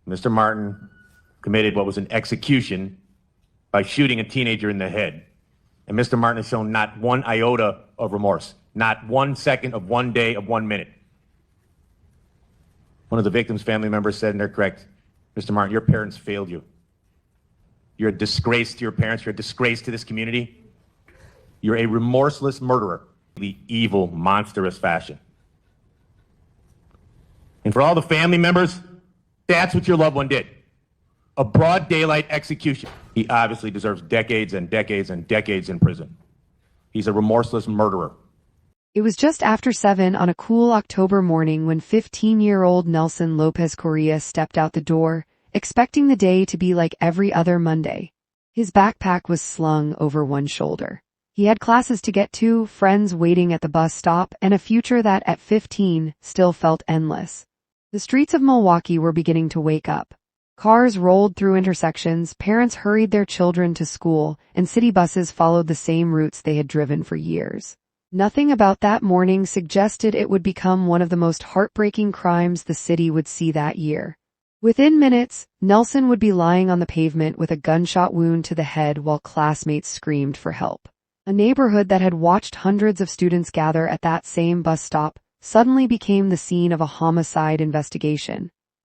Mr. Martin committed what was an execution by shooting a teenager in the head. And Mr. Martin has shown not one iota of remorse, not 1 second of 1 day of 1 minute. One of the victim's family members said, and they're correct, Mr. Martin, your parents failed you. You're a disgrace to your parents. You're a disgrace to this community. You're a remorseless murderer, the evil, monstrous fashion. And for all the family members, that's what your loved one did. A broad daylight execution. He obviously deserves decades and decades and decades in prison. He's a remorseless murderer. It was just after 7 on a cool October morning when 15-year-old Nelson Lopez-Correa stepped out the door, expecting the day to be like every other Monday. His backpack was slung over one shoulder. He had classes to get to, friends waiting at the bus stop, and a future that, at 15, still felt endless. The streets of Milwaukee were beginning to wake up. Cars rolled through intersections, parents hurried their children to school, and city buses followed the same routes they had driven for years. Nothing about that morning suggested it would become one of the most heartbreaking crimes the city would see that year. Within minutes, Nelson would be lying on the pavement with a gunshot wound to the head while classmates screamed for help. A neighborhood that had watched hundreds of students gather at that same bus stop suddenly became the scene of a homicide investigation.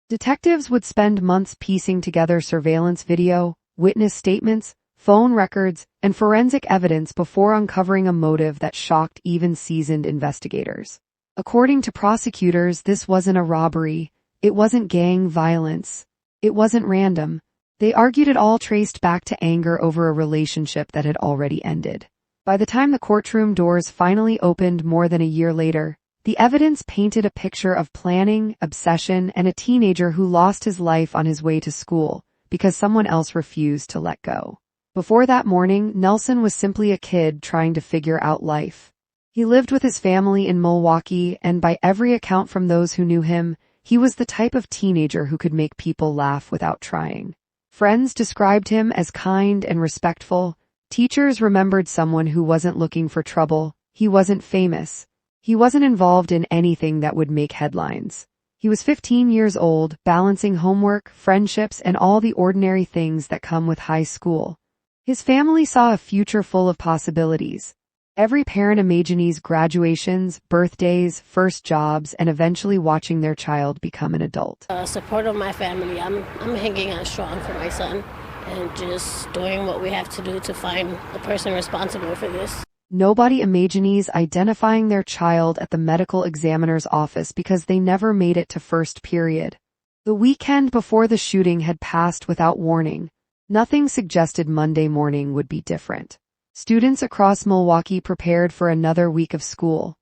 Detectives would spend months piecing together surveillance video, witness statements, phone records, and forensic evidence before uncovering a motive that shocked even seasoned investigators. According to prosecutors, this wasn't a robbery. It wasn't gang violence. It wasn't random. They argued it all traced back to anger over a relationship that had already ended. By the time the courtroom doors finally opened more than a year later, the evidence painted a picture of planning, obsession, and a teenager who lost his life on his way to school because someone else refused to let go. Before that morning, Nelson was simply a kid trying to figure out life. He lived with his family in Milwaukee, and by every account from those who knew him, he was the type of teenager who could make people laugh without trying. Friends described him as kind and respectful. Teachers remembered someone who wasn't looking for trouble. He wasn't famous. He wasn't involved in anything that would make headlines. He was 15 years old, balancing homework, friendships, and all the ordinary things that come with high school. His family saw a future full of possibilities. Every parent imagines graduations, birthdays, first jobs, and eventually watching their child become an adult. Support of my family. I'm hanging on strong for my son and just doing what we have to do to find the person responsible for this. Nobody imagines identifying their child at the medical examiner's office because they never made it to first period. The weekend before the shooting had passed without warning. Nothing suggested Monday morning would be different. Students across Milwaukee prepared for another week of school.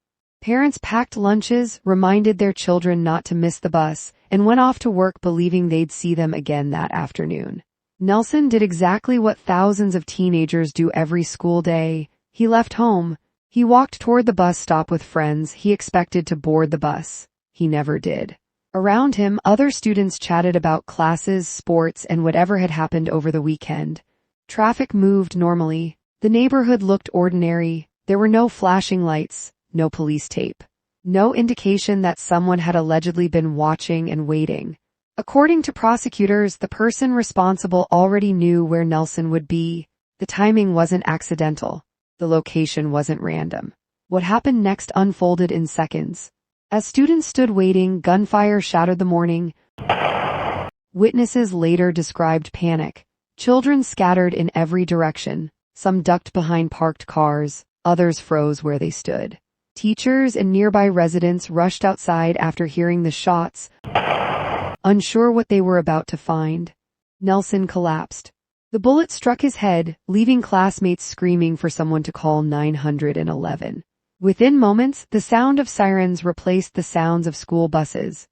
Parents packed lunches, reminded their children not to miss the bus, and went off to work believing they'd see them again that afternoon. Nelson did exactly what thousands of teenagers do every school day. He left home. He walked toward the bus stop with friends. He expected to board the bus. He never did. Around him, other students chatted about classes, sports, and whatever had happened over the weekend. Traffic moved normally. The neighborhood looked ordinary. There were no flashing lights, no police tape. No indication that someone had allegedly been watching and waiting. According to prosecutors, the person responsible already knew where Nelson would be. The timing wasn't accidental. The location wasn't random. What happened next unfolded in seconds. As students stood waiting, gunfire shattered the morning. Witnesses later described panic. Children scattered in every direction. Some ducked behind parked cars. Others froze where they stood. Teachers and nearby residents rushed outside after hearing the shots, unsure what they were about to find. Nelson collapsed. The bullet struck his head, leaving classmates screaming for someone to call 911. Within moments, the sound of sirens replaced the sounds of school buses.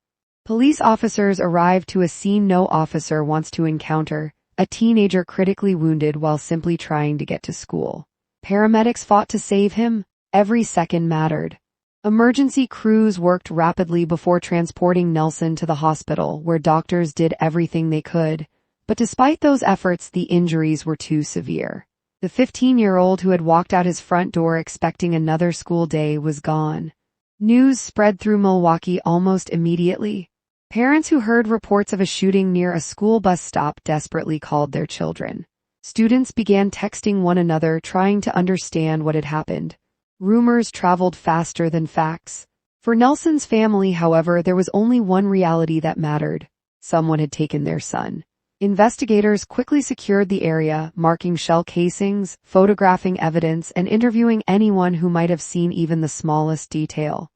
Police officers arrived to a scene no officer wants to encounter, a teenager critically wounded while simply trying to get to school. Paramedics fought to save him. Every second mattered. Emergency crews worked rapidly before transporting Nelson to the hospital, where doctors did everything they could. But despite those efforts, the injuries were too severe. The 15-year-old who had walked out his front door expecting another school day was gone. News spread through Milwaukee almost immediately. Parents who heard reports of a shooting near a school bus stop desperately called their children. Students began texting one another trying to understand what had happened. Rumors traveled faster than facts. For Nelson's family, however, there was only one reality that mattered. Someone had taken their son. Investigators quickly secured the area, marking shell casings, photographing evidence, and interviewing anyone who might have seen even the smallest detail.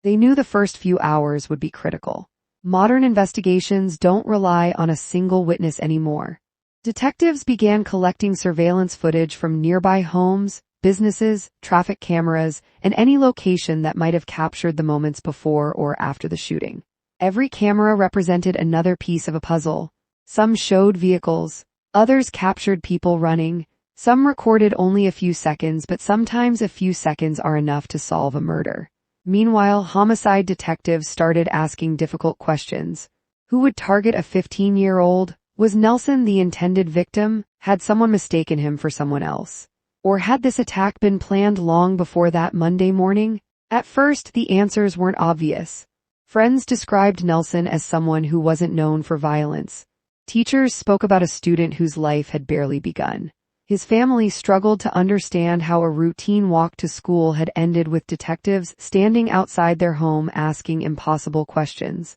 They knew the first few hours would be critical. Modern investigations don't rely on a single witness anymore. Detectives began collecting surveillance footage from nearby homes, businesses, traffic cameras, and any location that might have captured the moments before or after the shooting. Every camera represented another piece of a puzzle. Some showed vehicles, others captured people running, some recorded only a few seconds, but sometimes a few seconds are enough to solve a murder. Meanwhile, homicide detectives started asking difficult questions. Who would target a 15-year-old? Was Nelson the intended victim? Had someone mistaken him for someone else? Or had this attack been planned long before that Monday morning? At first, the answers weren't obvious. Friends described Nelson as someone who wasn't known for violence. Teachers spoke about a student whose life had barely begun. His family struggled to understand how a routine walk to school had ended with detectives standing outside their home asking impossible questions.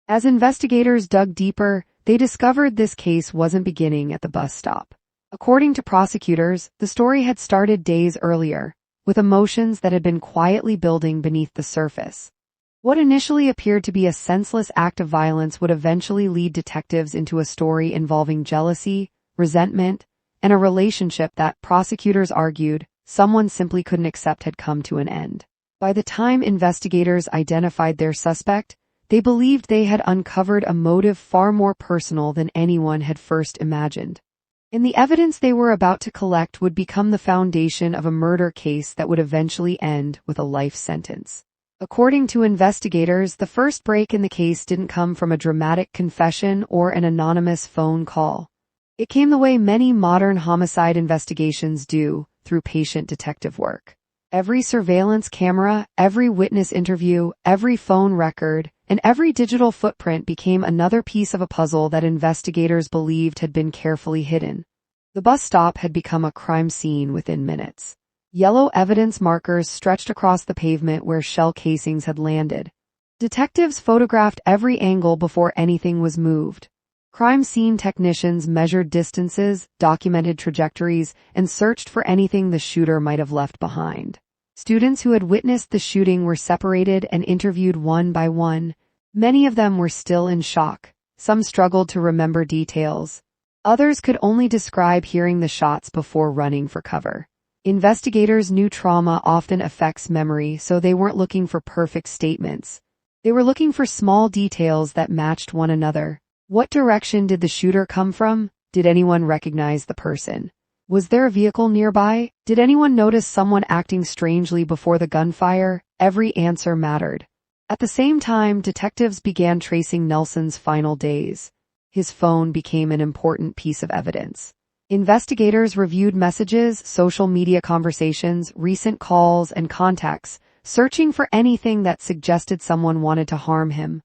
As investigators dug deeper, they discovered this case wasn't beginning at the bus stop. According to prosecutors, the story had started days earlier, with emotions that had been quietly building beneath the surface. What initially appeared to be a senseless act of violence would eventually lead detectives into a story involving jealousy, resentment, and a relationship that, prosecutors argued, someone simply couldn't accept had come to an end. By the time investigators identified their suspect, they believed they had uncovered a motive far more personal than anyone had first imagined. And the evidence they were about to collect would become the foundation of a murder case that would eventually end with a life sentence. According to investigators, the first break in the case didn't come from a dramatic confession or an anonymous phone call. It came the way many modern homicide investigations do, through patient detective work. Every surveillance camera, every witness interview, every phone record, and every digital footprint became another piece of a puzzle that investigators believed had been carefully hidden. The bus stop had become a crime scene within minutes. Yellow evidence markers stretched across the pavement where shell casings had landed. Detectives photographed every angle before anything was moved. Crime scene technicians measured distances, documented trajectories, and searched for anything the shooter might have left behind. Students who had witnessed the shooting were separated and interviewed one by one. Many of them were still in shock. Some struggled to remember details. Others could only describe hearing the shots before running for cover. Investigators knew trauma often affects memory, so they weren't looking for perfect statements. They were looking for small details that matched one another. What direction did the shooter come from? Did anyone recognize the person? Was there a vehicle nearby? Did anyone notice someone acting strangely before the gunfire? Every answer mattered. At the same time, detectives began tracing Nelson's final days. His phone became an important piece of evidence. Investigators reviewed messages, social media conversations, recent calls, and contacts, searching for anything that suggested someone wanted to harm him.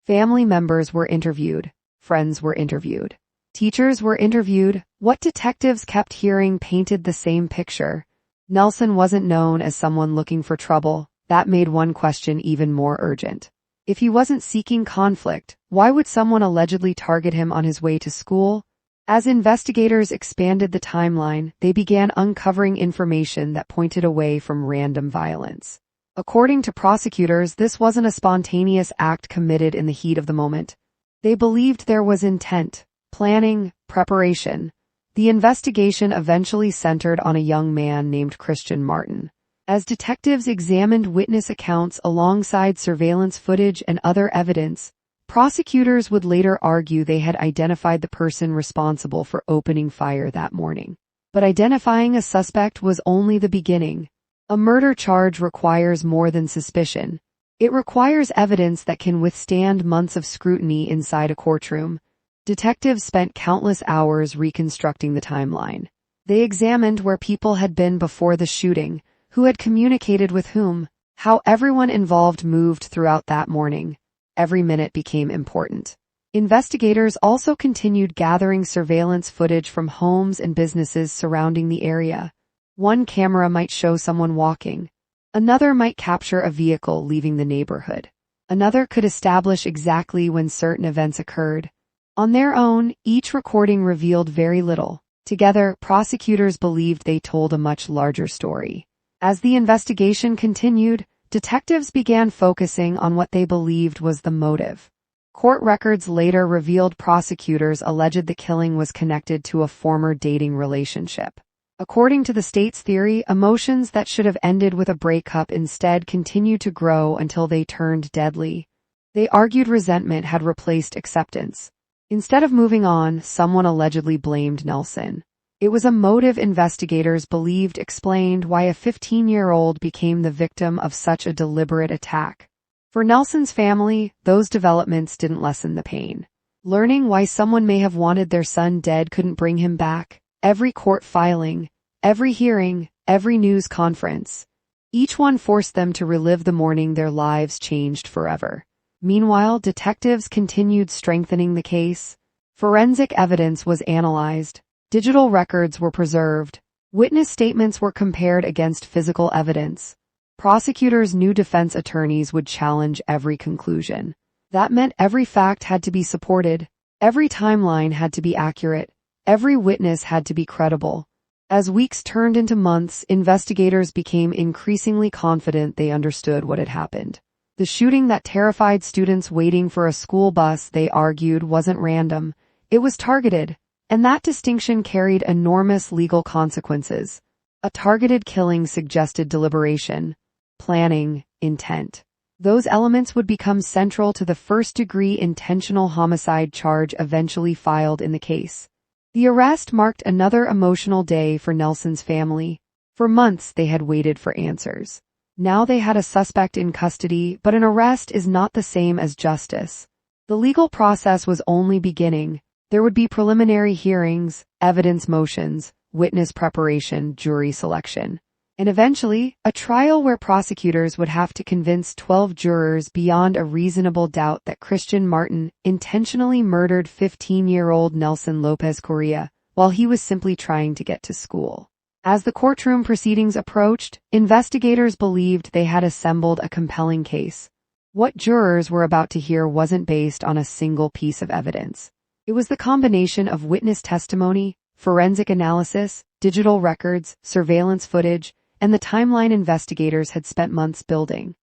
Family members were interviewed. Friends were interviewed. Teachers were interviewed. What detectives kept hearing painted the same picture. Nelson wasn't known as someone looking for trouble. That made one question even more urgent. If he wasn't seeking conflict, why would someone allegedly target him on his way to school? As investigators expanded the timeline, they began uncovering information that pointed away from random violence. According to prosecutors, this wasn't a spontaneous act committed in the heat of the moment. They believed there was intent, planning, preparation. The investigation eventually centered on a young man named Christian Martin. As detectives examined witness accounts alongside surveillance footage and other evidence, prosecutors would later argue they had identified the person responsible for opening fire that morning. But identifying a suspect was only the beginning. A murder charge requires more than suspicion. It requires evidence that can withstand months of scrutiny inside a courtroom. Detectives spent countless hours reconstructing the timeline. They examined where people had been before the shooting, who had communicated with whom, how everyone involved moved throughout that morning. every minute became important. Investigators also continued gathering surveillance footage from homes and businesses surrounding the area. One camera might show someone walking. Another might capture a vehicle leaving the neighborhood. Another could establish exactly when certain events occurred. On their own, each recording revealed very little. Together, prosecutors believed they told a much larger story. As the investigation continued, detectives began focusing on what they believed was the motive. Court records later revealed prosecutors alleged the killing was connected to a former dating relationship. According to the state's theory, emotions that should have ended with a breakup instead continued to grow until they turned deadly. They argued resentment had replaced acceptance. Instead of moving on, someone allegedly blamed Nelson. It was a motive investigators believed explained why a 15-year-old became the victim of such a deliberate attack. For Nelson's family, those developments didn't lessen the pain. Learning why someone may have wanted their son dead couldn't bring him back. Every court filing, every hearing, every news conference, each one forced them to relive the morning their lives changed forever. Meanwhile, detectives continued strengthening the case. Forensic evidence was analyzed. Digital records were preserved. Witness statements were compared against physical evidence. Prosecutors knew defense attorneys would challenge every conclusion. That meant every fact had to be supported. Every timeline had to be accurate. Every witness had to be credible. As weeks turned into months, investigators became increasingly confident they understood what had happened. The shooting that terrified students waiting for a school bus, they argued, wasn't random. It was targeted, and that distinction carried enormous legal consequences. A targeted killing suggested deliberation, planning, intent. Those elements would become central to the first-degree intentional homicide charge eventually filed in the case. The arrest marked another emotional day for Nelson's family. For months they had waited for answers. Now they had a suspect in custody, but an arrest is not the same as justice. The legal process was only beginning. There would be preliminary hearings, evidence motions, witness preparation, jury selection, and eventually, a trial where prosecutors would have to convince 12 jurors beyond a reasonable doubt that Christian Martin intentionally murdered 15-year-old Nelson Lopez-Correa while he was simply trying to get to school. As the courtroom proceedings approached, investigators believed they had assembled a compelling case. What jurors were about to hear wasn't based on a single piece of evidence. It was the combination of witness testimony, forensic analysis, digital records, surveillance footage, and the timeline investigators had spent months building.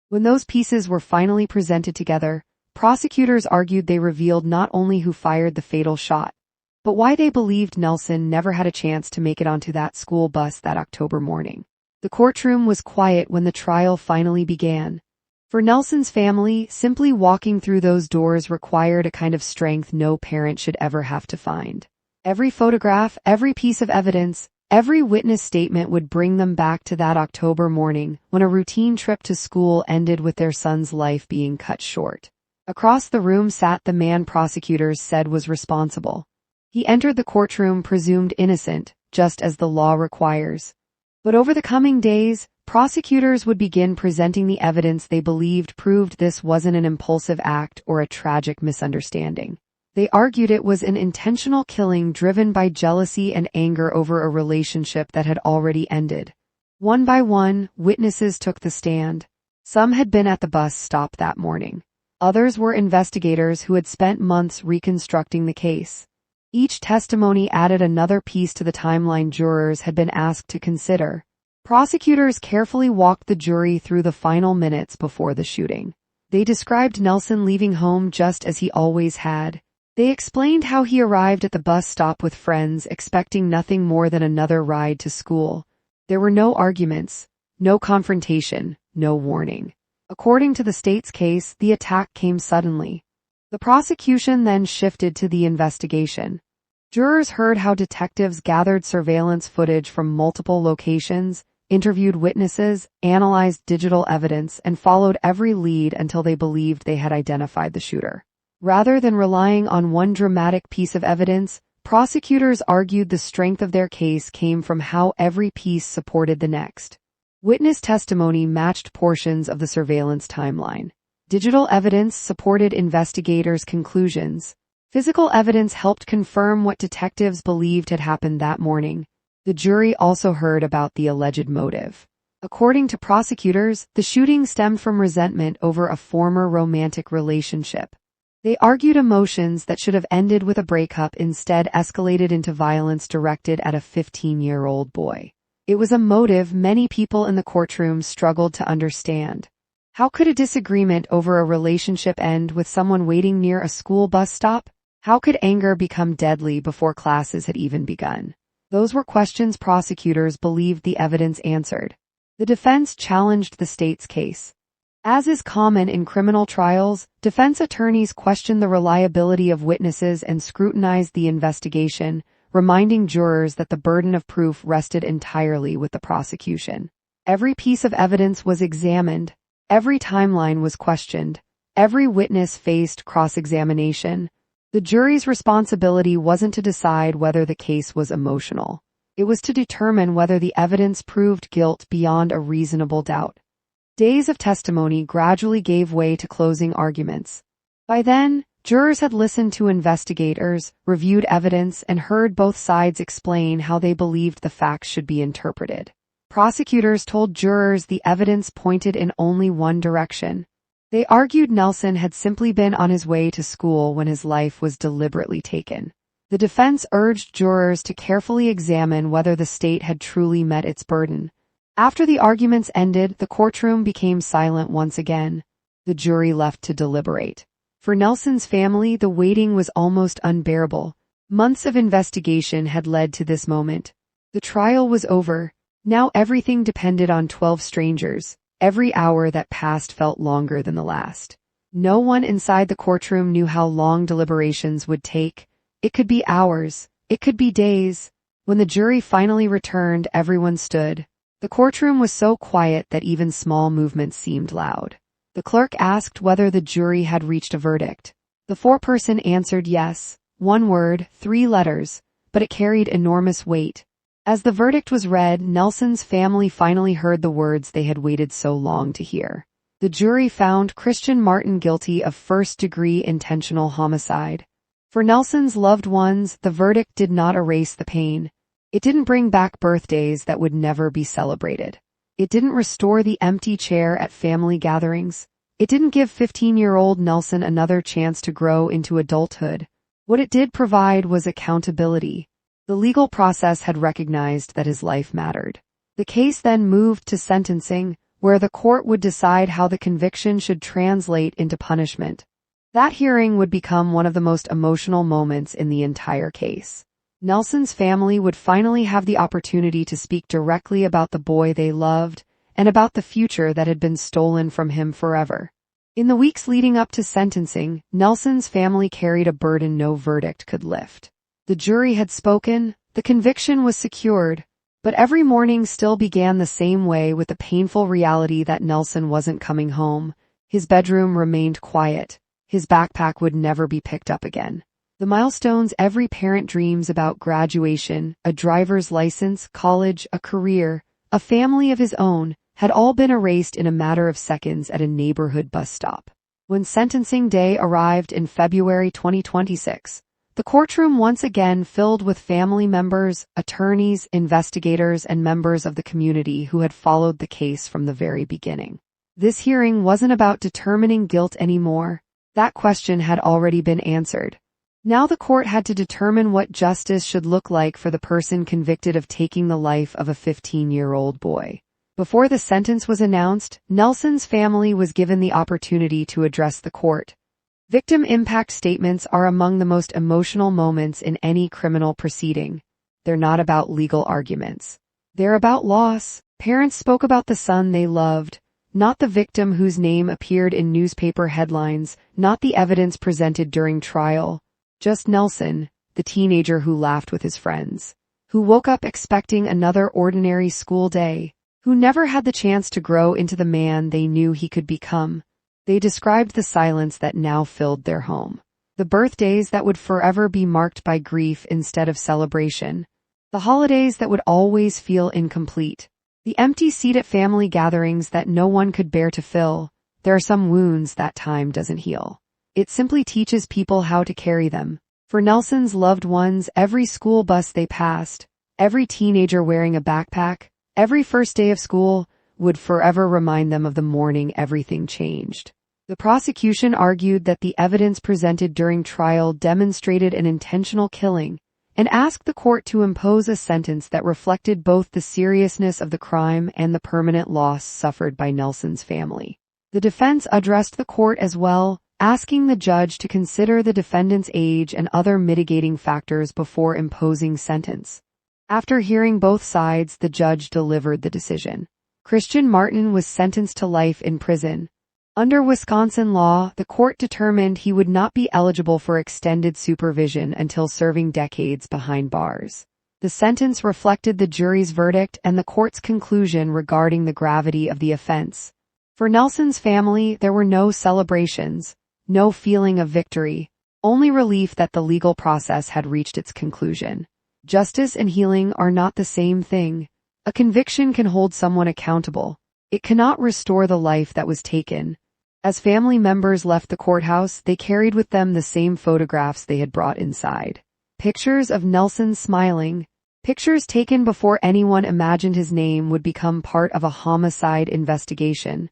When those pieces were finally presented together, prosecutors argued they revealed not only who fired the fatal shot, but why they believed Nelson never had a chance to make it onto that school bus that October morning. The courtroom was quiet when the trial finally began. For Nelson's family, simply walking through those doors required a kind of strength no parent should ever have to find. Every photograph, every piece of evidence, every witness statement would bring them back to that October morning when a routine trip to school ended with their son's life being cut short. Across the room sat the man prosecutors said was responsible. He entered the courtroom presumed innocent, just as the law requires. But over the coming days, prosecutors would begin presenting the evidence they believed proved this wasn't an impulsive act or a tragic misunderstanding. They argued it was an intentional killing driven by jealousy and anger over a relationship that had already ended. One by one, witnesses took the stand. Some had been at the bus stop that morning. Others were investigators who had spent months reconstructing the case. Each testimony added another piece to the timeline jurors had been asked to consider. Prosecutors carefully walked the jury through the final minutes before the shooting. They described Nelson leaving home just as he always had. They explained how he arrived at the bus stop with friends, expecting nothing more than another ride to school. There were no arguments, no confrontation, no warning. According to the state's case, the attack came suddenly. The prosecution then shifted to the investigation. Jurors heard how detectives gathered surveillance footage from multiple locations, interviewed witnesses, analyzed digital evidence, and followed every lead until they believed they had identified the shooter. Rather than relying on one dramatic piece of evidence, prosecutors argued the strength of their case came from how every piece supported the next. Witness testimony matched portions of the surveillance timeline. Digital evidence supported investigators' conclusions. Physical evidence helped confirm what detectives believed had happened that morning. The jury also heard about the alleged motive. According to prosecutors, the shooting stemmed from resentment over a former romantic relationship. They argued emotions that should have ended with a breakup instead escalated into violence directed at a 15-year-old boy. It was a motive many people in the courtroom struggled to understand. How could a disagreement over a relationship end with someone waiting near a school bus stop? How could anger become deadly before classes had even begun? Those were questions prosecutors believed the evidence answered. The defense challenged the state's case. As is common in criminal trials, defense attorneys questioned the reliability of witnesses and scrutinized the investigation, reminding jurors that the burden of proof rested entirely with the prosecution. Every piece of evidence was examined. Every timeline was questioned. Every witness faced cross-examination. The jury's responsibility wasn't to decide whether the case was emotional. It was to determine whether the evidence proved guilt beyond a reasonable doubt. Days of testimony gradually gave way to closing arguments. By then, jurors had listened to investigators, reviewed evidence, and heard both sides explain how they believed the facts should be interpreted. Prosecutors told jurors the evidence pointed in only one direction. They argued Nelson had simply been on his way to school when his life was deliberately taken. The defense urged jurors to carefully examine whether the state had truly met its burden. After the arguments ended, the courtroom became silent once again. The jury left to deliberate. For Nelson's family, the waiting was almost unbearable. Months of investigation had led to this moment. The trial was over. Now everything depended on 12 strangers. Every hour that passed felt longer than the last. No one inside the courtroom knew how long deliberations would take. It could be hours. It could be days. When the jury finally returned, everyone stood. The courtroom was so quiet that even small movements seemed loud. The clerk asked whether the jury had reached a verdict. The foreperson answered yes. One word, 3 letters, but it carried enormous weight. As the verdict was read, Nelson's family finally heard the words they had waited so long to hear. The jury found Christian Martin guilty of first-degree intentional homicide. For Nelson's loved ones, the verdict did not erase the pain. It didn't bring back birthdays that would never be celebrated. It didn't restore the empty chair at family gatherings. It didn't give 15-year-old Nelson another chance to grow into adulthood. What it did provide was accountability. The legal process had recognized that his life mattered. The case then moved to sentencing, where the court would decide how the conviction should translate into punishment. That hearing would become one of the most emotional moments in the entire case. Nelson's family would finally have the opportunity to speak directly about the boy they loved and about the future that had been stolen from him forever. In the weeks leading up to sentencing, Nelson's family carried a burden no verdict could lift. The jury had spoken, the conviction was secured, but every morning still began the same way with the painful reality that Nelson wasn't coming home. His bedroom remained quiet. His backpack would never be picked up again. The milestones every parent dreams about: graduation, a driver's license, college, a career, a family of his own, had all been erased in a matter of seconds at a neighborhood bus stop. When sentencing day arrived in February 2026, the courtroom once again filled with family members, attorneys, investigators, and members of the community who had followed the case from the very beginning. This hearing wasn't about determining guilt anymore. That question had already been answered. Now the court had to determine what justice should look like for the person convicted of taking the life of a 15-year-old boy. Before the sentence was announced, Nelson's family was given the opportunity to address the court. Victim impact statements are among the most emotional moments in any criminal proceeding. They're not about legal arguments. They're about loss. Parents spoke about the son they loved, not the victim whose name appeared in newspaper headlines, not the evidence presented during trial. Just Nelson, the teenager who laughed with his friends, who woke up expecting another ordinary school day, who never had the chance to grow into the man they knew he could become. They described the silence that now filled their home, the birthdays that would forever be marked by grief instead of celebration, the holidays that would always feel incomplete, the empty seat at family gatherings that no one could bear to fill, there are some wounds that time doesn't heal. It simply teaches people how to carry them. For Nelson's loved ones, every school bus they passed, every teenager wearing a backpack, every first day of school would forever remind them of the morning everything changed. The prosecution argued that the evidence presented during trial demonstrated an intentional killing and asked the court to impose a sentence that reflected both the seriousness of the crime and the permanent loss suffered by Nelson's family. The defense addressed the court as well, asking the judge to consider the defendant's age and other mitigating factors before imposing sentence. After hearing both sides, the judge delivered the decision. Christian Martin was sentenced to life in prison. Under Wisconsin law, the court determined he would not be eligible for extended supervision until serving decades behind bars. The sentence reflected the jury's verdict and the court's conclusion regarding the gravity of the offense. For Nelson's family, there were no celebrations, no feeling of victory, only relief that the legal process had reached its conclusion. Justice and healing are not the same thing. A conviction can hold someone accountable. It cannot restore the life that was taken. As family members left the courthouse, they carried with them the same photographs they had brought inside. Pictures of Nelson smiling. Pictures taken before anyone imagined his name would become part of a homicide investigation.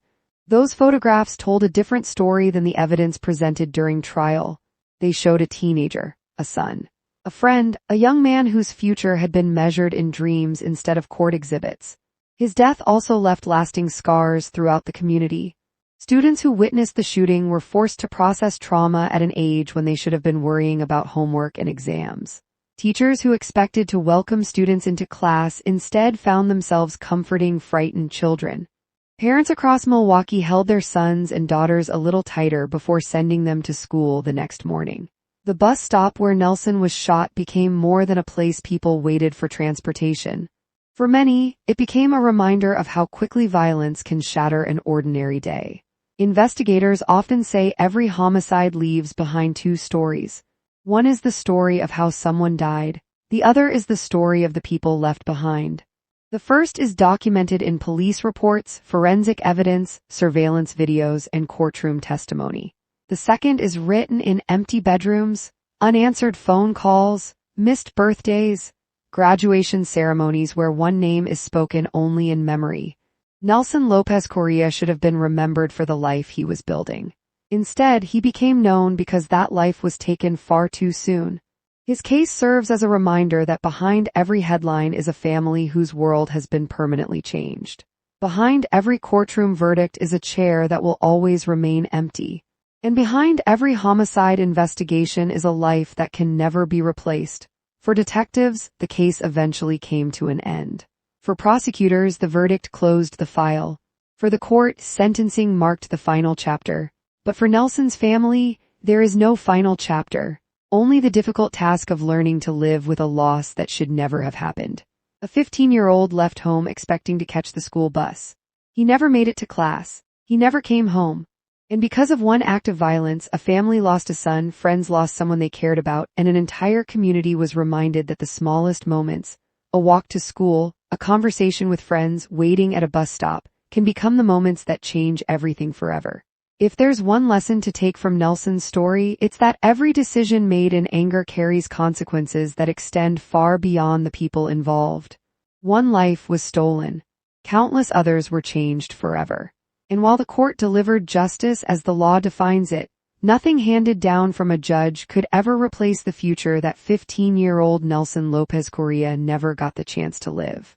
Those photographs told a different story than the evidence presented during trial. They showed a teenager, a son, a friend, a young man whose future had been measured in dreams instead of court exhibits. His death also left lasting scars throughout the community. Students who witnessed the shooting were forced to process trauma at an age when they should have been worrying about homework and exams. Teachers who expected to welcome students into class instead found themselves comforting frightened children. Parents across Milwaukee held their sons and daughters a little tighter before sending them to school the next morning. The bus stop where Nelson was shot became more than a place people waited for transportation. For many, it became a reminder of how quickly violence can shatter an ordinary day. Investigators often say every homicide leaves behind two stories. One is the story of how someone died. The other is the story of the people left behind. The first is documented in police reports, forensic evidence, surveillance videos, and courtroom testimony. The second is written in empty bedrooms, unanswered phone calls, missed birthdays, graduation ceremonies where one name is spoken only in memory. Nelson Lopez-Correa should have been remembered for the life he was building. Instead, he became known because that life was taken far too soon. His case serves as a reminder that behind every headline is a family whose world has been permanently changed. Behind every courtroom verdict is a chair that will always remain empty. And behind every homicide investigation is a life that can never be replaced. For detectives, the case eventually came to an end. For prosecutors, the verdict closed the file. For the court, sentencing marked the final chapter. But for Nelson's family, there is no final chapter. Only the difficult task of learning to live with a loss that should never have happened. A 15-year-old left home expecting to catch the school bus. He never made it to class. He never came home. And because of one act of violence, a family lost a son, friends lost someone they cared about, and an entire community was reminded that the smallest moments, a walk to school, a conversation with friends, waiting at a bus stop, can become the moments that change everything forever. If there's one lesson to take from Nelson's story, it's that every decision made in anger carries consequences that extend far beyond the people involved. One life was stolen. Countless others were changed forever. And while the court delivered justice as the law defines it, nothing handed down from a judge could ever replace the future that 15-year-old Nelson Lopez-Correa never got the chance to live.